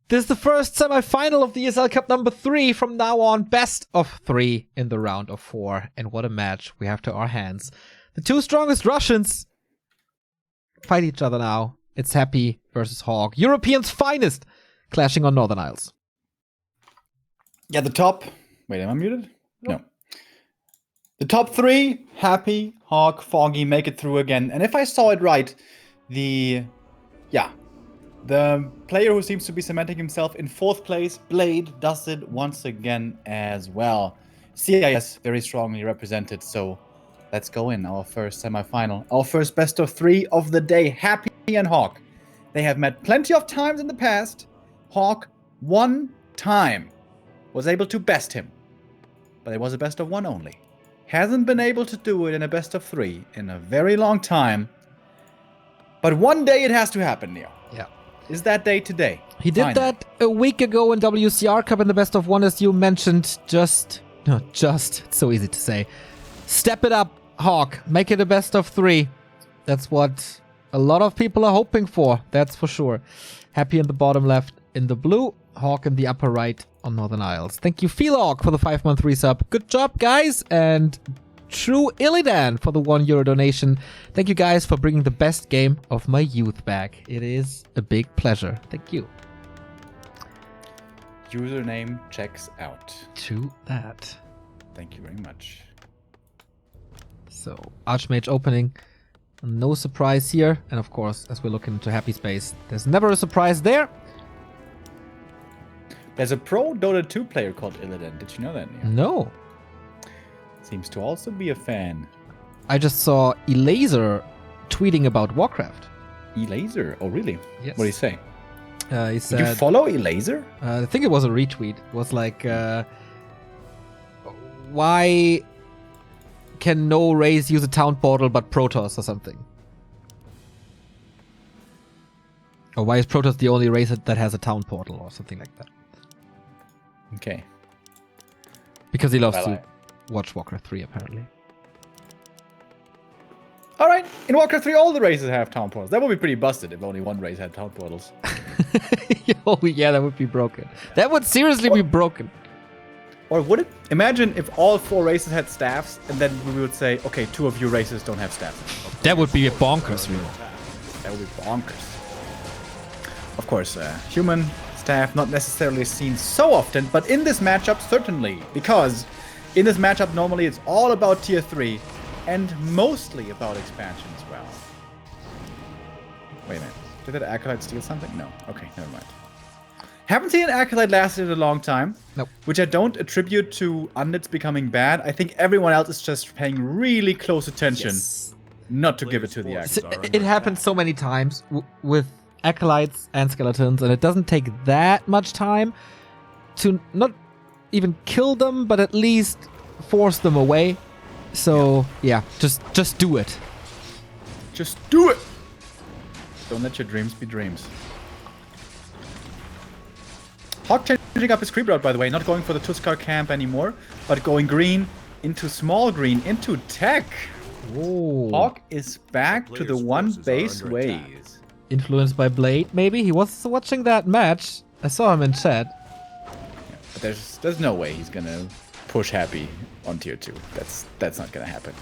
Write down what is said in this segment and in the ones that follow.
This is the first semi-final of the ESL Cup number 3. From now on, best of 3 in the round of 4. And what a match we have to our hands. The two strongest Russians fight each other now. It's Happy versus HawK. Europeans' finest clashing on Northern Isles. Yeah, the top... Wait, am I muted? No. The top 3, Happy, HawK, Foggy, make it through again. And if I saw it right, the player who seems to be cementing himself in 4th place, Blade, does it once again as well. CIS very strongly represented, so let's go in our first semifinal. Our first best of 3 of the day, Happy and HawK. They have met plenty of times in the past. HawK, one time, was able to best him. But it was a best of 1 only. Hasn't been able to do it in a best of 3 in a very long time. But one day it has to happen, Neo. Yeah. Is that day today? He did that a week ago in WC3R Cup in the best of 1, as you mentioned. It's so easy to say. Step it up, HawK. Make it a best of 3. That's what a lot of people are hoping for, that's for sure. Happy in the bottom left in the blue, HawK in the upper right on Northern Isles. Thank you, Felog, for the 5-month resub. Good job, guys. And True Illidan for the €1 donation. Thank you, guys, for bringing the best game of my youth back. It is a big pleasure. Thank you. Username checks out. To that. Thank you very much. So, Archmage opening. No surprise here. And of course, as we're looking into Happy Space, there's never a surprise there. There's a pro Dota 2 player called Illidan. Did you know that? Neo? No. Seems to also be a fan. I just saw Elaser tweeting about Warcraft. Elaser? Oh, really? Yes. What did he say? He said, did you follow Elaser? I think it was a retweet. It was like, why can no race use a town portal but Protoss or something? Or why is Protoss the only race that has a town portal or something like that? Okay. Because he loves to watch Warcraft 3, apparently. Alright, in Warcraft 3 all the races have town portals. That would be pretty busted if only one race had town portals. Oh yeah, that would be broken. That would seriously be broken. Or would it? Imagine if all 4 races had staffs, and then we would say, okay, 2 of your races don't have staffs. That would be bonkers, really. That would be bonkers. Of course, human staff not necessarily seen so often, but in this matchup, certainly. Because in this matchup, normally it's all about tier 3, and mostly about expansion as well. Wait a minute. Did that Acolyte steal something? No. Okay, never mind. Haven't seen an Acolyte lasted in a long time. Nope. Which I don't attribute to Undeads becoming bad. I think everyone else is just paying really close attention not to give it to the Acolyte. It happens so many times with Acolytes and Skeletons, and it doesn't take that much time to not even kill them, but at least force them away. So, yeah, just do it. Just do it! Don't let your dreams be dreams. HawK changing up his creep route, by the way, not going for the Tuskar camp anymore, but going green into small green, into tech. Ooh. HawK is back to the 1 base ways. Influenced by Blade, maybe? He was watching that match. I saw him in chat. Yeah, but there's no way he's gonna push Happy on tier 2. That's not gonna happen.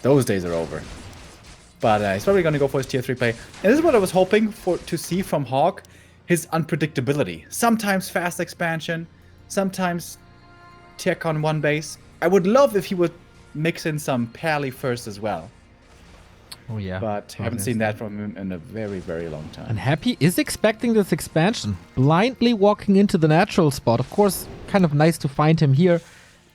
Those days are over. But he's probably gonna go for his tier 3 play. And this is what I was hoping to see from HawK. His unpredictability. Sometimes fast expansion, sometimes tech on 1 base. I would love if he would mix in some parley first as well. Oh yeah. But haven't seen that from him in a very, very long time. And Happy is expecting this expansion. Blindly walking into the natural spot. Of course, kind of nice to find him here.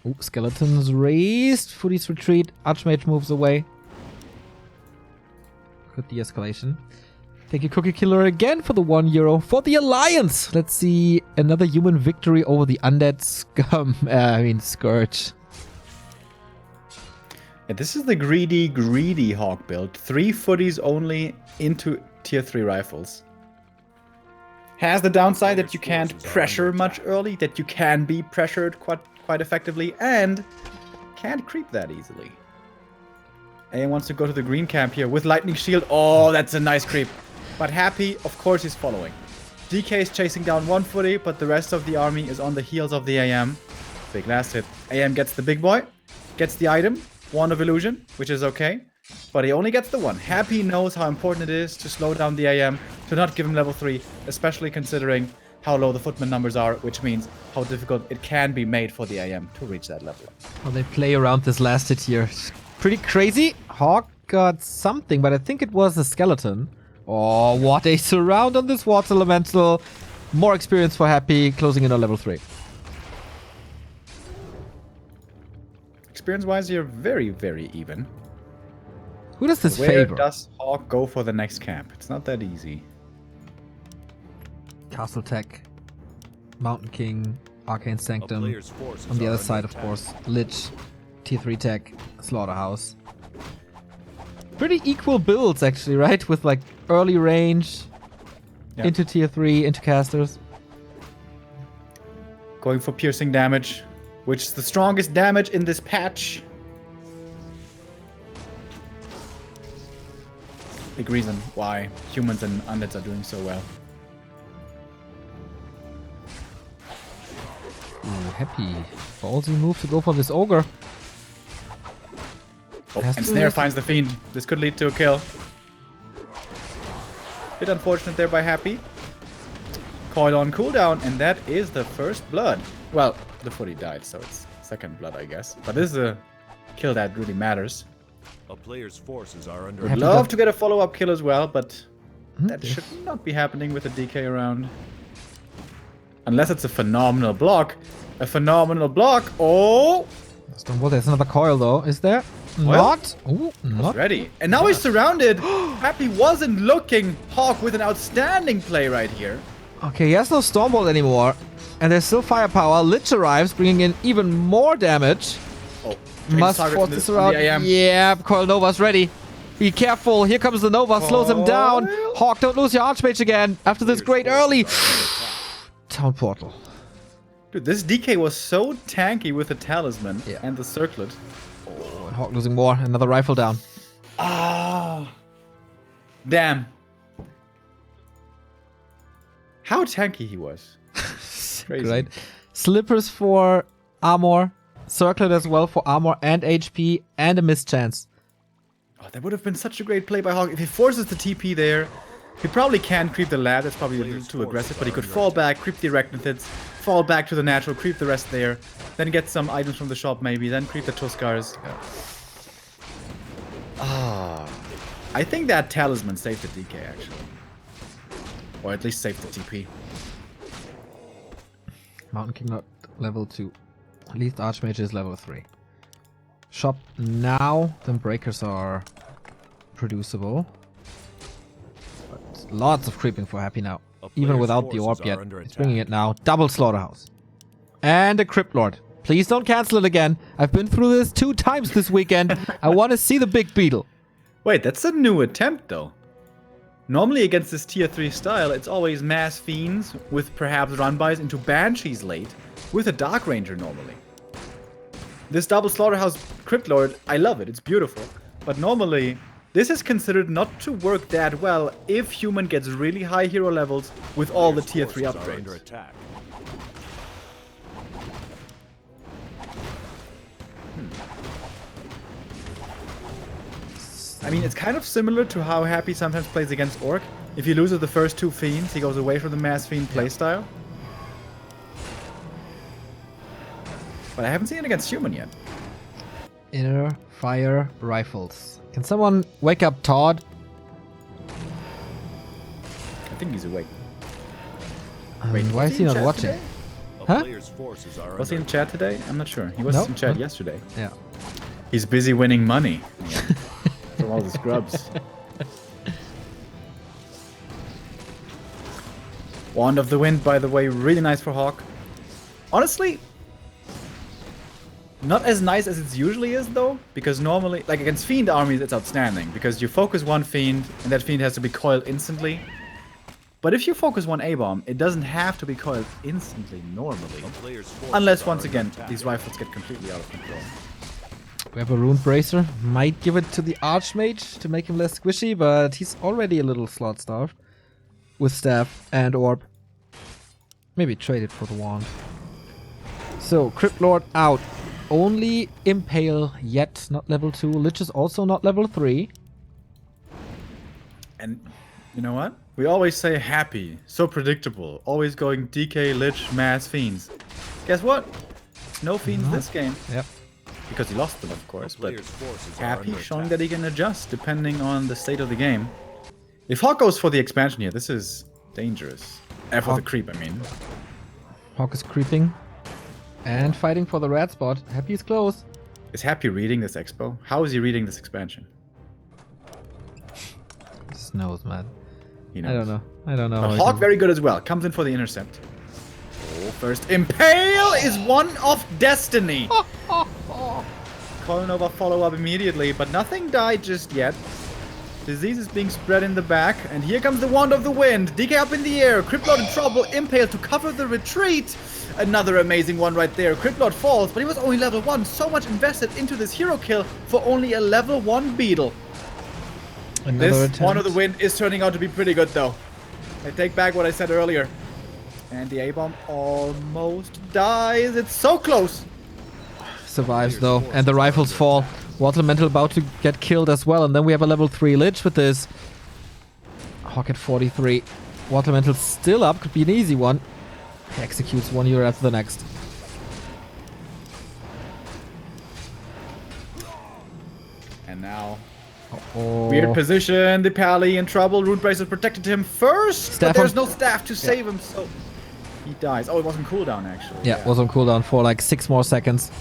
Ooh, Skeletons raised. Foodies retreat. Archmage moves away. Good de-escalation. Thank you, Cookie Killer, again for the €1 for the Alliance. Let's see another human victory over the undead scum. Scourge. Yeah, this is the greedy HawK build. 3 footies only into tier 3 rifles. Has the downside that you can't pressure much early, that you can be pressured quite effectively, and can't creep that easily. And wants to go to the green camp here with Lightning Shield. Oh, that's a nice creep. But Happy, of course, he's following. DK is chasing down one footy, but the rest of the army is on the heels of the AM. Big last hit. AM gets the big boy, gets the item, Wand of Illusion, which is okay. But he only gets the one. Happy knows how important it is to slow down the AM, to not give him level 3, especially considering how low the footman numbers are, which means how difficult it can be made for the AM to reach that level. Well, they play around this last hit here. Pretty crazy. HawK got something, but I think it was a skeleton. Oh, what a surround on this water elemental. More experience for Happy, closing in on level 3. Experience-wise, you're very, very even. Who does this Where favor? does HawK go for the next camp? It's not that easy. Castle Tech, Mountain King, Arcane Sanctum. On the other side, of course, Lich, Tier 3 Tech, Slaughterhouse. Pretty equal builds, actually, right? With like early range, into Tier 3, into casters. Going for piercing damage, which is the strongest damage in this patch. Big reason why humans and undeads are doing so well. Ooh, Happy. Ballsy move to go for this ogre. Oh, and Snare finds the Fiend. This could lead to a kill. Bit unfortunate there by Happy. Coil on cooldown, and that is the first blood. Well, the footy died, so it's second blood, I guess. But this is a kill that really matters. A player's forces are under Would love to get a follow-up kill as well, but that should not be happening with a DK around. Unless it's a phenomenal block. A phenomenal block. Oh! Well, there's another coil, though. Is there? Well, not? Ooh, not. Ready. And now he's surrounded. Happy wasn't looking. HawK with an outstanding play right here. Okay, he has no Stormbolt anymore. And there's still firepower. Lich arrives, bringing in even more damage. Oh, Must force this around. Yeah, Coil Nova's ready. Be careful. Here comes the Nova. Slows him down. HawK, don't lose your Archmage again. After this great early. Town Portal. Dude, this DK was so tanky with the Talisman and the Circlet. Oh, and HawK losing more. Another rifle down. Ah. Damn. How tanky he was. Crazy. Right. Slippers for armor. Circlet as well for armor and HP and a missed chance. Oh, that would have been such a great play by HawK. If he forces the TP there, he probably can't creep the lab. That's probably a little too aggressive, but he could fall back, creep the Arachnithids, fall back to the natural, creep the rest there, then get some items from the shop maybe, then creep the Tuskars. Ah, I think that Talisman saved the DK actually. Or at least saved the TP. Mountain King not level 2. Least Archmage is level 3. Shop now. Then breakers are producible. But lots of creeping for Happy now. Even without the orb yet. He's bringing it now. Double Slaughterhouse. And a Crypt Lord. Please don't cancel it again. I've been through this 2 times this weekend. I want to see the big beetle. Wait, that's a new attempt though. Normally against this tier 3 style, it's always mass fiends with perhaps run-bys into banshees late, with a Dark Ranger normally. This double Slaughterhouse Crypt Lord, I love it, it's beautiful. But normally, this is considered not to work that well if human gets really high hero levels with all the tier 3 upgrades. I mean, it's kind of similar to how Happy sometimes plays against Orc. If he loses the first 2 fiends, he goes away from the mass fiend playstyle. But I haven't seen it against human yet. Inner fire rifles. Can someone wake up Todd? I think he's awake. Wait, why is he not watching? Huh? Was he in chat today? I'm not sure. He was in chat yesterday. Yeah. He's busy winning money. Yeah. From all the scrubs. Wand of the Wind, by the way, really nice for HawK. Honestly, not as nice as it usually is, though, because normally, like against Fiend armies, it's outstanding, because you focus one Fiend, and that Fiend has to be coiled instantly. But if you focus one A-bomb, it doesn't have to be coiled instantly normally. Unless, once again, these rifles get completely out of control. We have a Rune Bracer. Might give it to the Archmage to make him less squishy, but he's already a little slot starved. With Staff and Orb. Maybe trade it for the wand. So, Crypt Lord out. Only Impale yet not level 2. Lich is also not level 3. And you know what? We always say happy, so predictable, always going DK, Lich, Mass, Fiends. Guess what? No Fiends this game. Yep. Because he lost them, of course, but Player's forces are happy, under showing attack. that he can adjust depending on the state of the game. If HawK goes for the expansion here, this is dangerous. For the HawK. creep, I mean. HawK is creeping. And fighting for the red spot. Happy is close. Is Happy reading this expo? How is he reading this expansion? Snows, man. He I don't know. I don't know. But how he HawK can- very good as well. Comes in for the intercept. Oh, first Impale is one of destiny. Calling over follow-up immediately, but nothing died just yet. Disease is being spread in the back, and here comes the Wand of the Wind. DK up in the air. Crypt Lord in trouble. Impale to cover the retreat. Another amazing one right there. Crypt Lord falls, but he was only level 1. So much invested into this hero kill for only a level 1 beetle. Another This attempt. Wand of the Wind is turning out to be pretty good, though. I take back what I said earlier. And the A-bomb almost dies. It's so close. Survives though, and the rifles fall. Watermental about to get killed as well, and then we have a level 3 Lich with this. HawK at 43. Watermental still up, could be an easy one. He executes one hero after the next. And now, Oh. weird position. The Pally in trouble. Root Bracer protected him first, Staff but there's on- no staff to save him, so he dies. Oh, it wasn't cooldown actually. Yeah, was on cooldown for like 6 more seconds.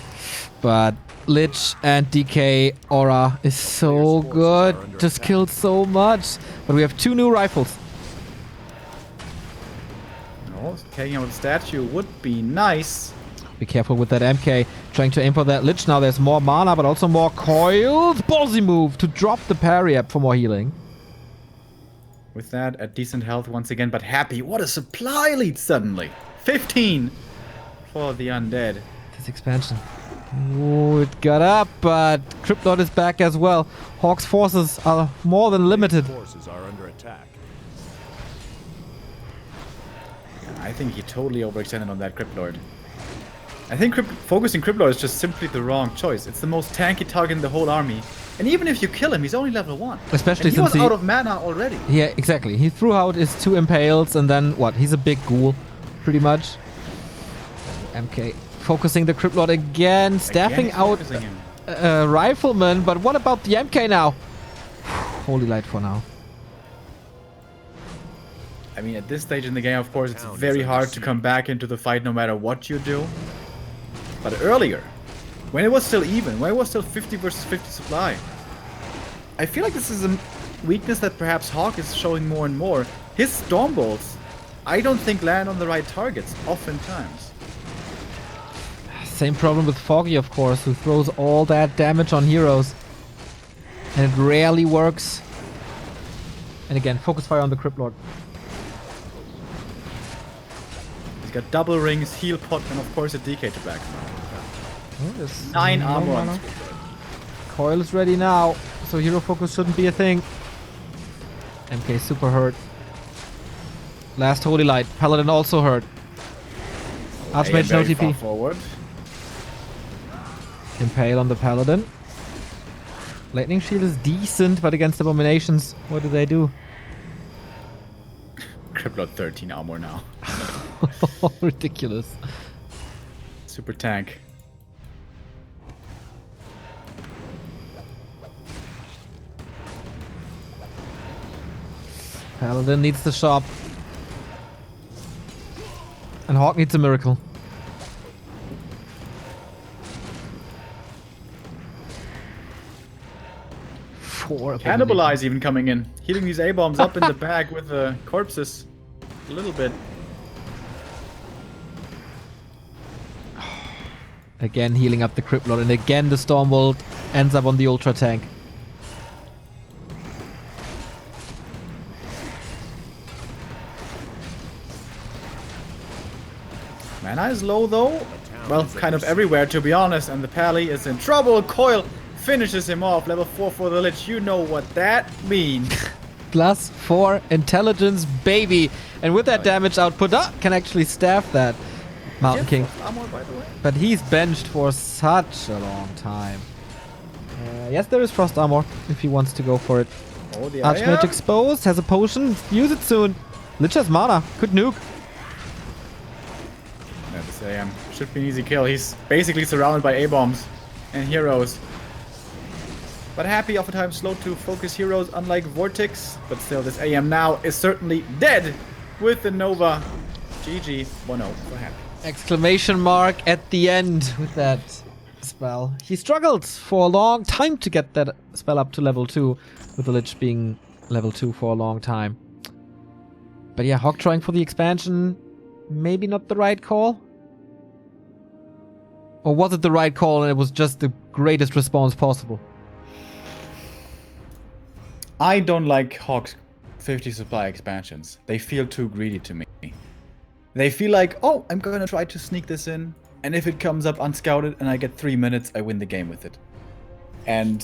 But Lich and DK Aura is so good. Just killed so much. But we have 2 new rifles. No, taking out the statue would be nice. Be careful with that MK. Trying to aim for that Lich now. There's more mana, but also more coils. Ballsy move to drop the parry up for more healing. With that, at decent health once again, but Happy. What a supply lead suddenly. 15 for the undead. This expansion. Ooh, it got up, but Crypt Lord is back as well. HawK's forces are more than limited. Forces are under attack. I think he totally overextended on that Crypt Lord. I think focusing Crypt Lord is just simply the wrong choice. It's the most tanky target in the whole army. And even if you kill him, he's only level 1. Especially and he since was out of mana already. Yeah, exactly. He threw out his 2 impales and then what? He's a big ghoul, pretty much. MK focusing the Crypt Lord again, staffing he's out focusing him. Rifleman, but what about the MK now? Holy light for now. I mean, at this stage in the game, of course, it's Town is very under hard to siege. come back into the fight no matter what you do. But earlier, when it was still even, when it was still 50 versus 50 supply, I feel like this is a weakness that perhaps HawK is showing more and more. His Storm Bolts, I don't think land on the right targets, oftentimes. Same problem with Foggy, of course, who throws all that damage on heroes. And it rarely works. And again, focus fire on the Crypt Lord. He's got double rings, heal pot, and of course a DK to back him up. Oh, there's 9 no armor on mana. Coil is ready now, so hero focus shouldn't be a thing. MK super hurt. Last Holy Light. Paladin also hurt. Archmage no Very far TP. forward. Impale on the Paladin. Lightning Shield is decent, but against Abominations, what do they do? Crypt Lord 13 armor now. Ridiculous. Super tank. Paladin needs the shop. And HawK needs a miracle. Four Cannibalize even coming in. Healing these A-bombs up in the back with the corpses. A little bit. Again healing up the Crypt Lord, and again the Stormbolt ends up on the Ultra Tank. Mana is low though. Well, kind of everywhere to be honest, and the Pally is in trouble. Coil finishes him off. Level 4 for the Lich. You know what that means. +4 intelligence, baby. And with that damage output, can actually staff that Mountain King. Armor, by the way. But he's benched for such a long time. Yes, there is Frost Armor if he wants to go for it. Oh, the Archmage exposed, has a potion. Use it soon. Lich has mana. Could nuke. Yeah, this AM should be an easy kill. He's basically surrounded by A-bombs and heroes. But Happy oftentimes slow to focus heroes, unlike Vortex. But still, this AM now is certainly dead with the Nova. GG 1-0 for Happy. Exclamation mark at the end with that spell. He struggled for a long time to get that spell up to level 2, with the Lich being level 2 for a long time. But yeah, HawK trying for the expansion, maybe not the right call? Or was it the right call and it was just the greatest response possible? I don't like HawK's 50 supply expansions. They feel too greedy to me. They feel like, oh, I'm gonna try to sneak this in, and if it comes up unscouted and I get 3 minutes, I win the game with it. And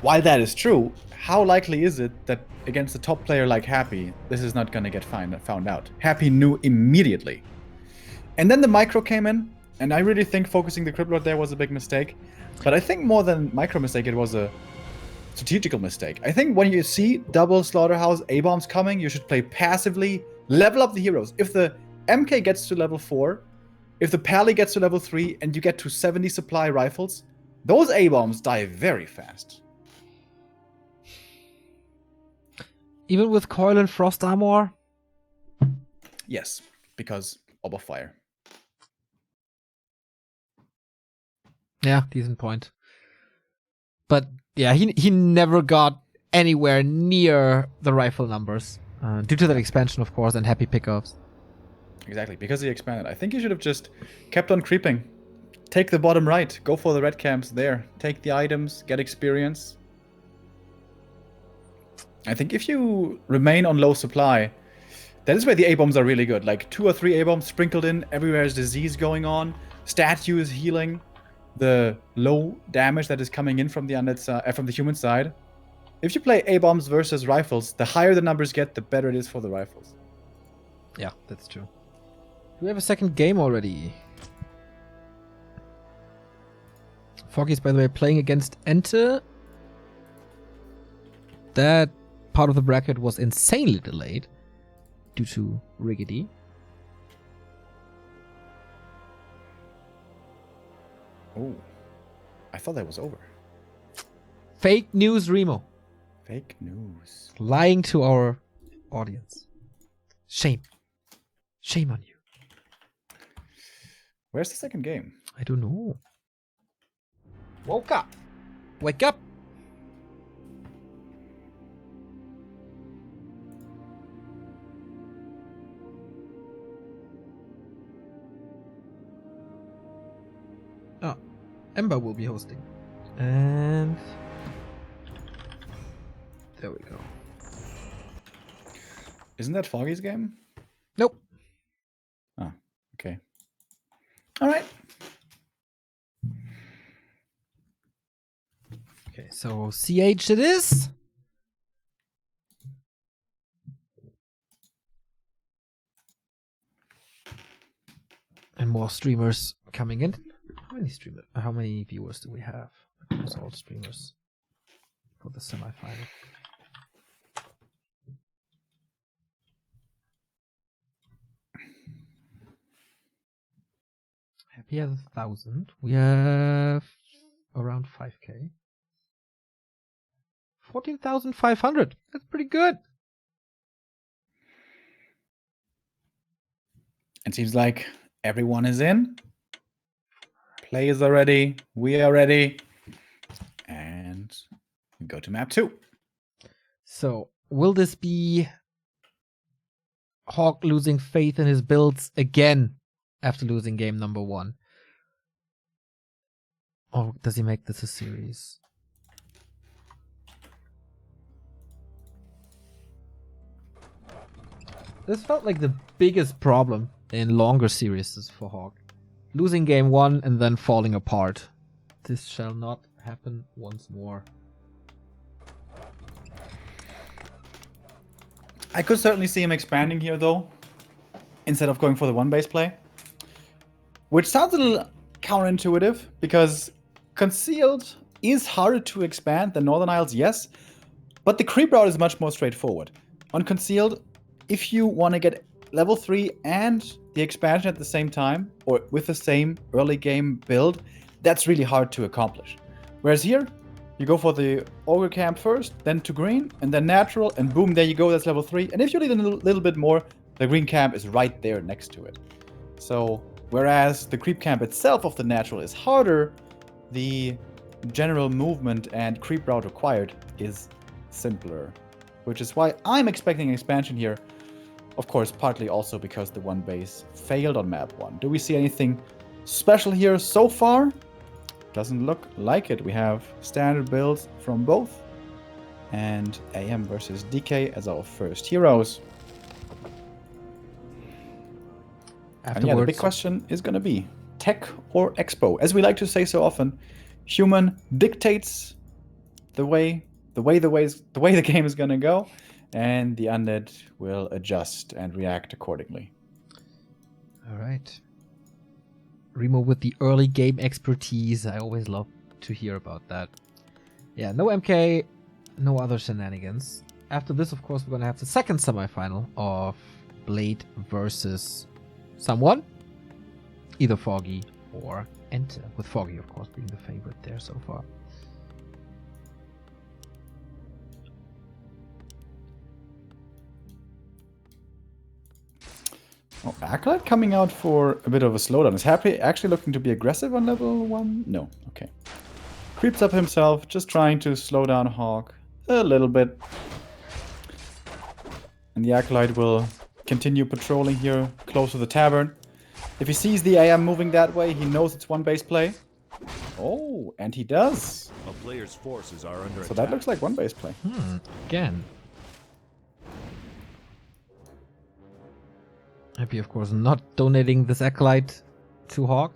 while that is true, how likely is it that against a top player like Happy, this is not gonna get found out? Happy knew immediately. And then the micro came in, and I really think focusing the Crypt Lord there was a big mistake. But I think more than micro mistake, it was a strategical mistake. I think when you see double Slaughterhouse A-bombs coming, you should play passively, level up the heroes. If the MK gets to level 4, if the Pally gets to level 3, and you get to 70 supply rifles, those A-bombs die very fast. Even with Coil and Frost Armor? Yes, because Orb of Fire. Yeah, decent point. But yeah, he never got anywhere near the rifle numbers. Due to that expansion, of course, and happy pickups. Exactly, because he expanded. I think he should have just kept on creeping. Take the bottom right. Go for the red camps there. Take the items. Get experience. I think if you remain on low supply, that is where the A-bombs are really good. Like 2 or 3 A-bombs sprinkled in. Everywhere is disease going on. Statue is healing the low damage that is coming in from the from the human side. If you play A-bombs versus rifles, the higher the numbers get, the better it is for the rifles. Yeah, that's true. Do we have a second game already? Foggy's, by the way, playing against Ente. That part of the bracket was insanely delayed due to Riggedy. Oh, I thought that was over. Fake news, Remo. Fake news. Lying to our audience. Shame. Shame on you. Where's the second game? I don't know. Woke up. Wake up. Oh, Ember will be hosting. And there we go. Isn't that Foggy's game? Nope. Oh, okay. All right. Okay, so CH it is. And more streamers coming in. How many viewers do we have across all streamers for the semifinal? Happy has 1,000. We have around 5k. 14,500. That's pretty good. It seems like everyone is in. Players are ready. We are ready. And we go to map 2. So, will this be HawK losing faith in his builds again after losing game number 1? Or does he make this a series? This felt like the biggest problem in longer series for HawK. Losing game 1 and then falling apart. This shall not happen once more. I could certainly see him expanding here, though, instead of going for the one base play. Which sounds a little counterintuitive, because Concealed is harder to expand than Northern Isles, yes, but the creep route is much more straightforward. On Concealed, if you want to get level 3 and the expansion at the same time, or with the same early game build, that's really hard to accomplish. Whereas here, you go for the Ogre Camp first, then to green, and then natural, and boom, there you go, that's level 3. And if you need a little bit more, the green camp is right there next to it. So, whereas the creep camp itself of the natural is harder, the general movement and creep route required is simpler. Which is why I'm expecting expansion here. Of course, partly also because the one base failed on map 1. Do we see anything special here so far? Doesn't look like it. We have standard builds from both. And AM versus DK as our first heroes. And yeah, the big question is going to be tech or expo. As we like to say so often, human dictates the way the game is going to go, and the undead will adjust and react accordingly. All right. Remo with the early game expertise. I always love to hear about that. Yeah, no MK, no other shenanigans. After this, of course, we're going to have the second semifinal of Blade versus someone. Either Foggy or Enter. With Foggy, of course, being the favorite there so far. Oh, Acolyte coming out for a bit of a slowdown. Is Happy actually looking to be aggressive on level 1? No. Okay. Creeps up himself, just trying to slow down HawK a little bit. And the Acolyte will continue patrolling here, close to the tavern. If he sees the AM moving that way, he knows it's one base play. Oh, and he does. A player's forces are under So attack. that looks like one base play. Again. Happy, of course, not donating this Acolyte to HawK.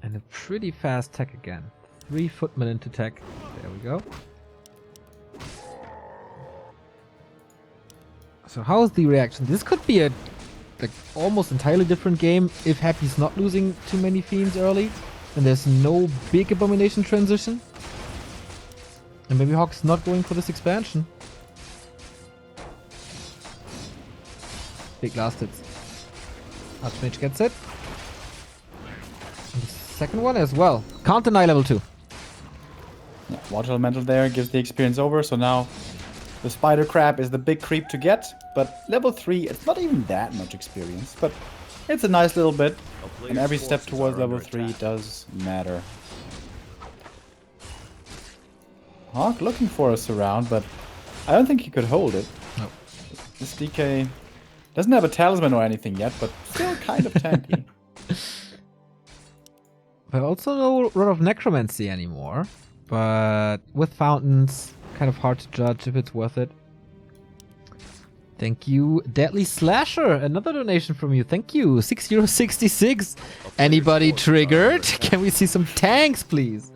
And a pretty fast tech again. 3 footmen into tech. There we go. So how is the reaction? This could be a almost entirely different game if Happy's not losing too many fiends early. And there's no big abomination transition. And maybe HawK's not going for this expansion. Big last hits. Archmage gets it. And the second one as well. Can't deny level 2. Yeah, Water Elemental there gives the experience over, so now the Spider Crab is the big creep to get, but level 3, it's not even that much experience, but it's a nice little bit, and every step towards level 3 does matter. HawK looking for a surround, but I don't think he could hold it. No. This DK doesn't have a talisman or anything yet, but still kind of tanky. But also no lot of necromancy anymore. But with fountains, kind of hard to judge if it's worth it. Thank you, Deadly Slasher. Another donation from you. Thank you. €6.66. Anybody triggered? Can we see some tanks, please?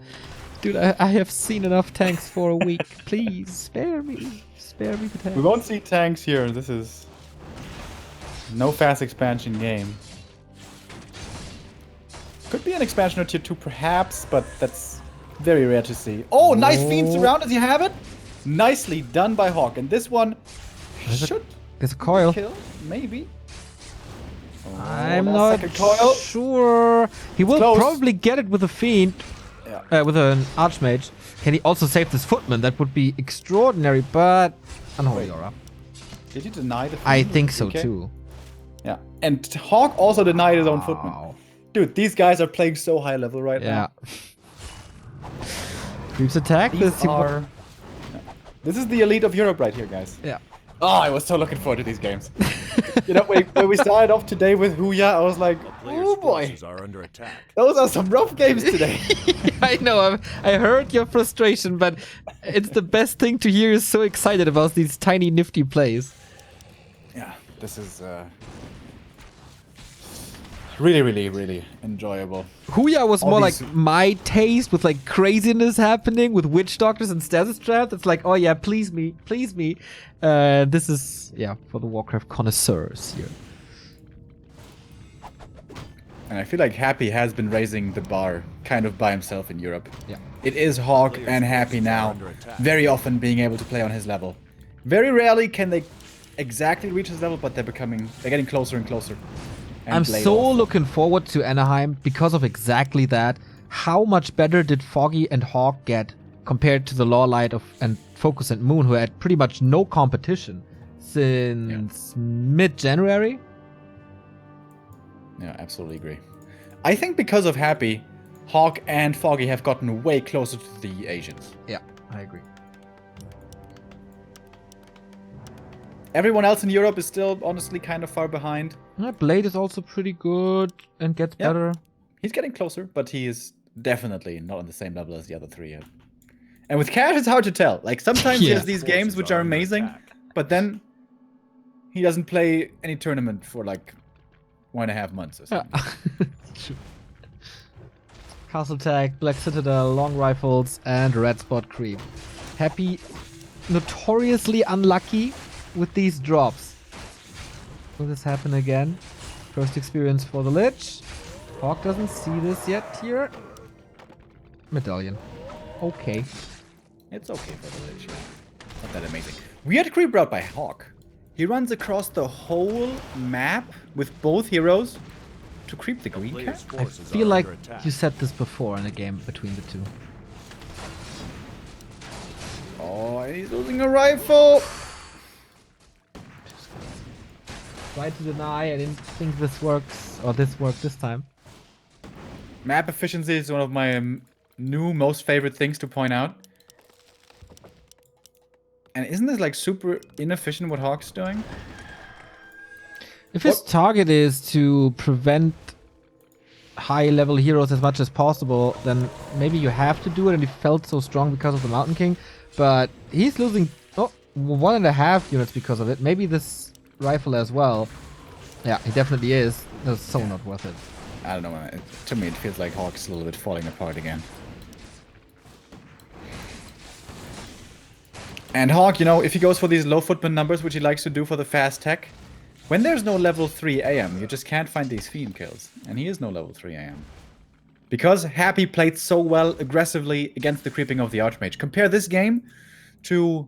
Dude, I have seen enough tanks for a week. Please, spare me. Spare me the tanks. We won't see tanks here. This is no fast expansion game. Could be an expansion or tier 2 perhaps, but that's very rare to see. Oh, nice fiend surround. Does he have it? Nicely done by HawK. And this one should There's a coil. kill, maybe. Oh, I'm that not second coil. sure. He will Close. probably get it with a fiend. Yeah. With an archmage. Can he also save this footman? That would be extraordinary, but unholy aura. Did he deny the I fiend? think so Okay. too. Yeah. And HawK also denied his own footman. Wow. Dude, these guys are playing so high level right Yeah. now. Creeps attack. These are... Yeah. This is the elite of Europe right here, guys. Yeah. Oh, I was so looking forward to these games. You know, when we started off today with Huya, I was like, A player's oh boy, forces are under attack. those are some rough games today. I know. I heard your frustration, but it's the best thing to hear. You're so excited about these tiny, nifty plays. Yeah, this is Really, really, really enjoyable. Huya was All more these- like my taste with like craziness happening with witch doctors and stasis traps. It's like, oh yeah, please me, please me. This is, yeah, for the Warcraft connoisseurs here. And I feel like Happy has been raising the bar kind of by himself in Europe. Yeah. It is HawK and Happy now very often being able to play on his level. Very rarely can they exactly reach his level, but they're getting closer and closer. And I'm Blade so also. looking forward to Anaheim because of exactly that. How much better did Foggy and HawK get compared to the Lawlight and Focus and Moon, who had pretty much no competition since mid-January? Yeah, absolutely agree. I think because of Happy, HawK and Foggy have gotten way closer to the Asians. Yeah, I agree. Everyone else in Europe is still honestly kind of far behind. Yeah, Blade is also pretty good and gets Yeah. better. He's getting closer, but he is definitely not on the same level as the other three yet. And with Cash, it's hard to tell. Like, sometimes he Yeah. has these games which are amazing, but then he doesn't play any tournament for like 1.5 months or something. True. Castle Tag, Black Citadel, Long Rifles, and Red Spot Creep. Happy, notoriously unlucky with these drops. Will this happen again? First experience for the Lich. HawK doesn't see this yet here. Medallion. Okay. It's okay for the Lich. Not that amazing. Weird creep route by HawK. He runs across the whole map with both heroes to creep the green Player's cap. I forces feel are like under attack. you said this before in a game between the two. Oh, and he's losing a rifle. Try to deny, I didn't think this works, or this worked this time. Map efficiency is one of my new most favorite things to point out. And isn't this like super inefficient what HawK's doing? If his target is to prevent high-level heroes as much as possible, then maybe you have to do it, and he felt so strong because of the Mountain King. But he's losing 1.5 units because of it. Maybe this rifle as well. Yeah, he definitely is. That's so not worth it. I don't know, man. To me, it feels like HawK's a little bit falling apart again. And HawK, you know, if he goes for these low footprint numbers, which he likes to do for the fast tech, when there's no level 3 AM, you just can't find these fiend kills. And he is no level 3 AM. Because Happy played so well aggressively against the creeping of the Archmage. Compare this game to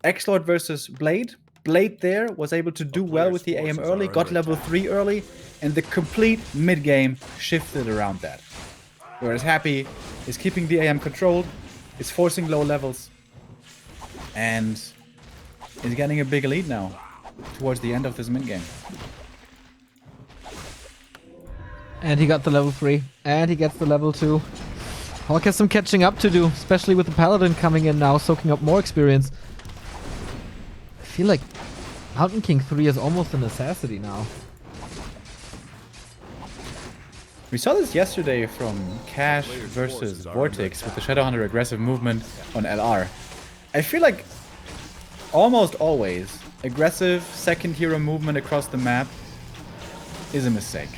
X-Lord versus Blade. Blade there was able to do well with the AM early, got level 3 early, and the complete mid-game shifted around that. Whereas Happy is keeping the AM controlled, is forcing low levels, and is getting a big lead now towards the end of this mid-game. And he got the level 3, and he gets the level 2. HawK has some catching up to do, especially with the Paladin coming in now, soaking up more experience. I feel like Mountain King 3 is almost a necessity now. We saw this yesterday from Cash versus Vortex with the Shadowhunter aggressive movement on LR. I feel like almost always aggressive second hero movement across the map is a mistake.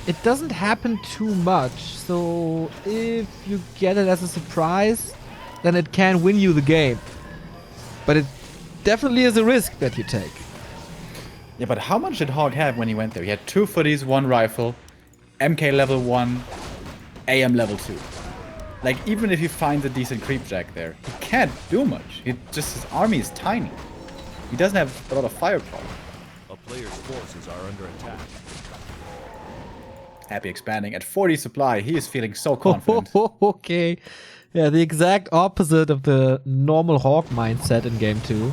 It doesn't happen too much, so if you get it as a surprise, then it can win you the game. But it definitely is a risk that you take. Yeah, but how much did HawK have when he went there? He had 2 footies, 1 rifle, MK level 1, AM level 2. Like, even if he finds a decent creep jack there, he can't do much. His army is tiny. He doesn't have a lot of firepower. A player's forces are under attack. Happy expanding at 40 supply. He is feeling so confident. Okay. Yeah, the exact opposite of the normal HawK mindset in game 2.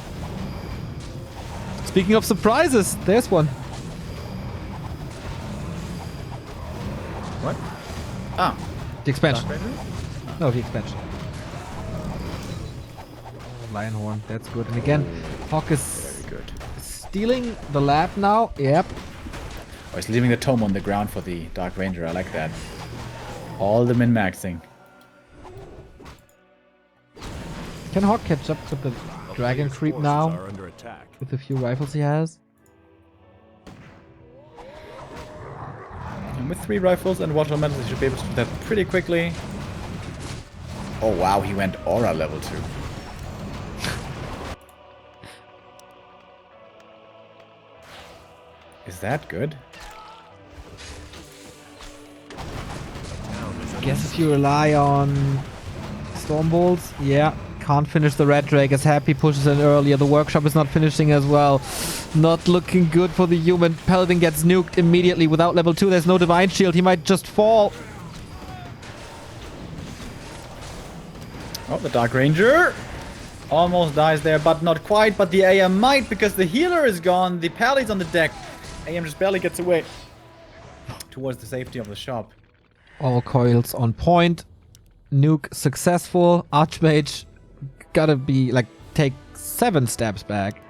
Speaking of surprises, there's one. What? Ah, The expansion. Dark Ranger? No, the expansion. Lionhorn, that's good. And again, HawK is Very good. stealing the lab now. Yep. Oh, he's leaving the tome on the ground for the Dark Ranger. I like that. All the min-maxing. Can HawK catch up with the A dragon player's creep forces now? are under attack. With the few rifles he has? And with 3 rifles and water metals, he should be able to do that pretty quickly. Oh wow, he went aura level 2. Is that good? Guess if you rely on storm bolts, yeah. Can't finish the red drake as Happy pushes in earlier. The workshop is not finishing as well. Not looking good for the human. Paladin gets nuked immediately without level 2. There's no divine shield. He might just fall. Oh, the Dark Ranger almost dies there, but not quite. But the AM might, because the healer is gone. The Pally's on the deck. AM just barely gets away towards the safety of the shop. All coils on point. Nuke successful. Archmage gotta be, like, take 7 steps back.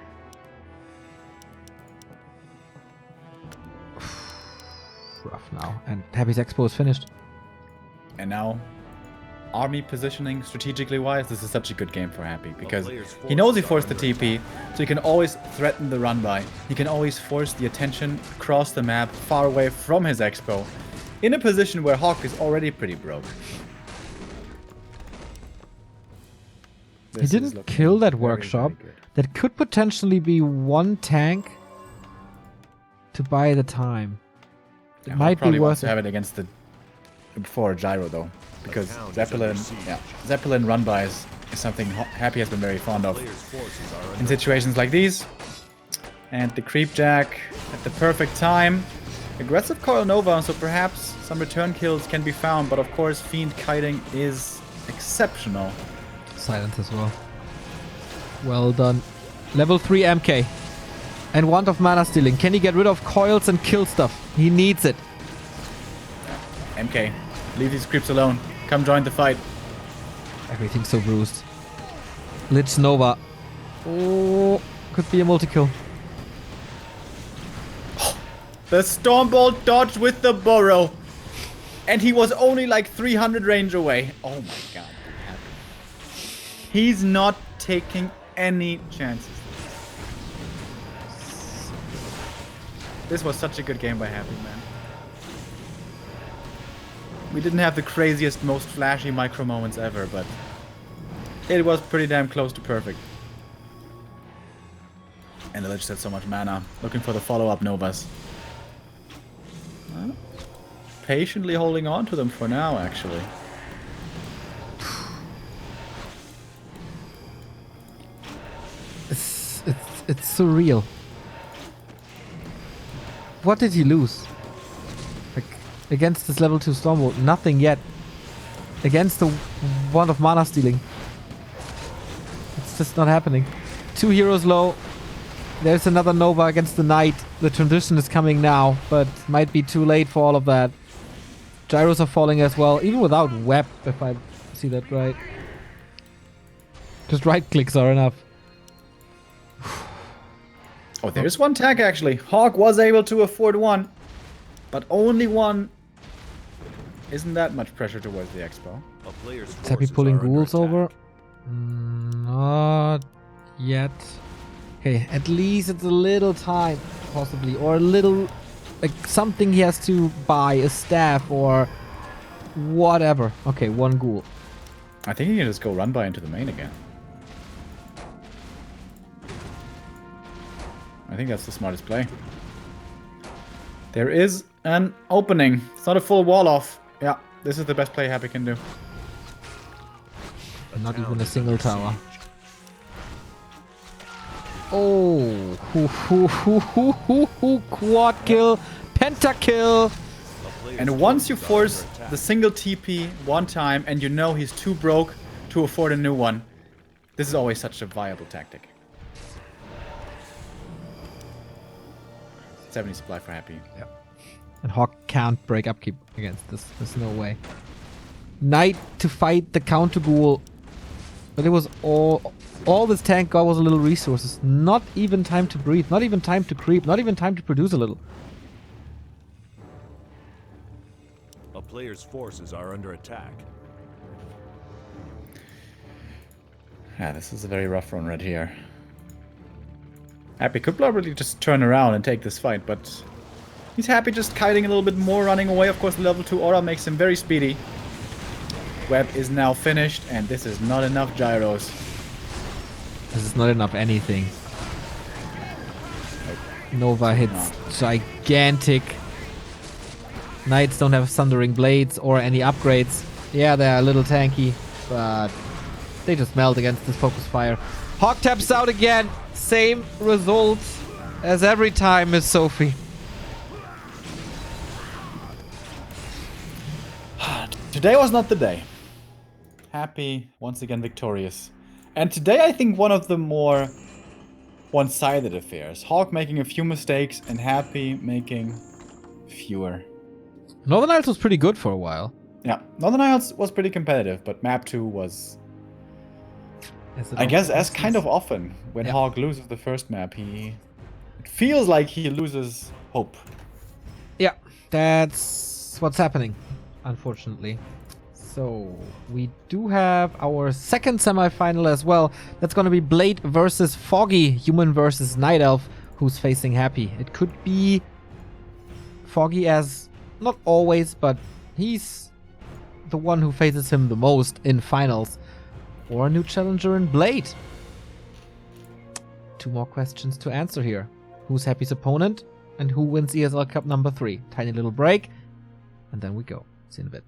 Rough now. And Happy's expo is finished. And now, army positioning, strategically wise, this is such a good game for Happy, because he knows he forced the TP, so he can always threaten the run by. He can always force the attention across the map, far away from his expo, in a position where HawK is already pretty broke. He didn't kill that workshop. That could potentially be 1 tank to buy the time. It might probably be wants worth to it. have it against the before Gyro though, because Zeppelin run bys is something Happy has been very fond of in situations like these. And the creep jack at the perfect time. Aggressive Coil Nova, so perhaps some return kills can be found, but of course Fiend kiting is exceptional. Silence as well. Well done. Level 3 MK. And Wand of Mana Stealing. Can he get rid of coils and kill stuff? He needs it. MK, leave these creeps alone. Come join the fight. Everything's so bruised. Lich Nova. Oh, could be a multi-kill. The Stormbolt dodged with the burrow. And he was only like 300 range away. Oh my god. He's not taking any chances. This was such a good game by Happy, man. We didn't have the craziest, most flashy micro moments ever, but it was pretty damn close to perfect. And the Lich had so much mana. Looking for the follow-up Novas. Well, patiently holding on to them for now, actually. It's surreal. What did he lose? Like, against this level 2 Stormbolt, nothing yet. Against the Wand of Mana Stealing. It's just not happening. 2 heroes low. There's another Nova against the Knight. The transition is coming now, but might be too late for all of that. Gyros are falling as well, even without web, if I see that right. Just right clicks are enough. Oh, there's 1 tag actually. HawK was able to afford 1, but only 1. Isn't that much pressure towards the expo? Is Happy pulling ghouls over? Not yet. Okay, at least it's a little time, possibly, or a little, like something he has to buy, a staff or whatever. Okay, 1 ghoul. I think he can just go run by into the main again. I think that's the smartest play. There is an opening. It's not a full wall off. Yeah, this is the best play Happy can do. Not even a single tower. Oh, quad kill, pentakill. And once you force the single TP 1 time and you know he's too broke to afford a new one, this is always such a viable tactic. 70 supply for Happy. Yeah. And HawK can't break upkeep against this. There's no way. Knight to fight the counter ghoul. But it was all this tank got was a little resources. Not even time to breathe. Not even time to creep. Not even time to produce a little. A player's forces are under attack. Yeah, this is a very rough run right here. Happy could probably just turn around and take this fight, but He's happy just kiting a little bit more, running away. Of course, the level 2 aura makes him very speedy. Web is now finished, and this is not enough gyros. This is not enough anything. Nova hits gigantic. Knights don't have Thundering Blades or any upgrades. Yeah, they're a little tanky, but they just melt against this Focus Fire. HawK taps out again. Same results as every time, Miss Sophie. Today was not the day. Happy, once again victorious. And today I think one of the more one-sided affairs. HawK making a few mistakes and Happy making fewer. Northern Isles was pretty good for a while. Yeah, Northern Isles was pretty competitive, but map 2 was... I guess as kind of often when HawK loses the first map, it feels like he loses hope. Yeah, that's what's happening, unfortunately. So we do have our second semifinal as well. That's going to be Blade versus Foggy, Human versus Night Elf, who's facing Happy. It could be Foggy, as not always, but he's the one who faces him the most in finals. Or a new challenger in Blade. 2 more questions to answer here. Who's Happy's opponent? And who wins ESL Cup number 3? Tiny little break. And then we go. See you in a bit.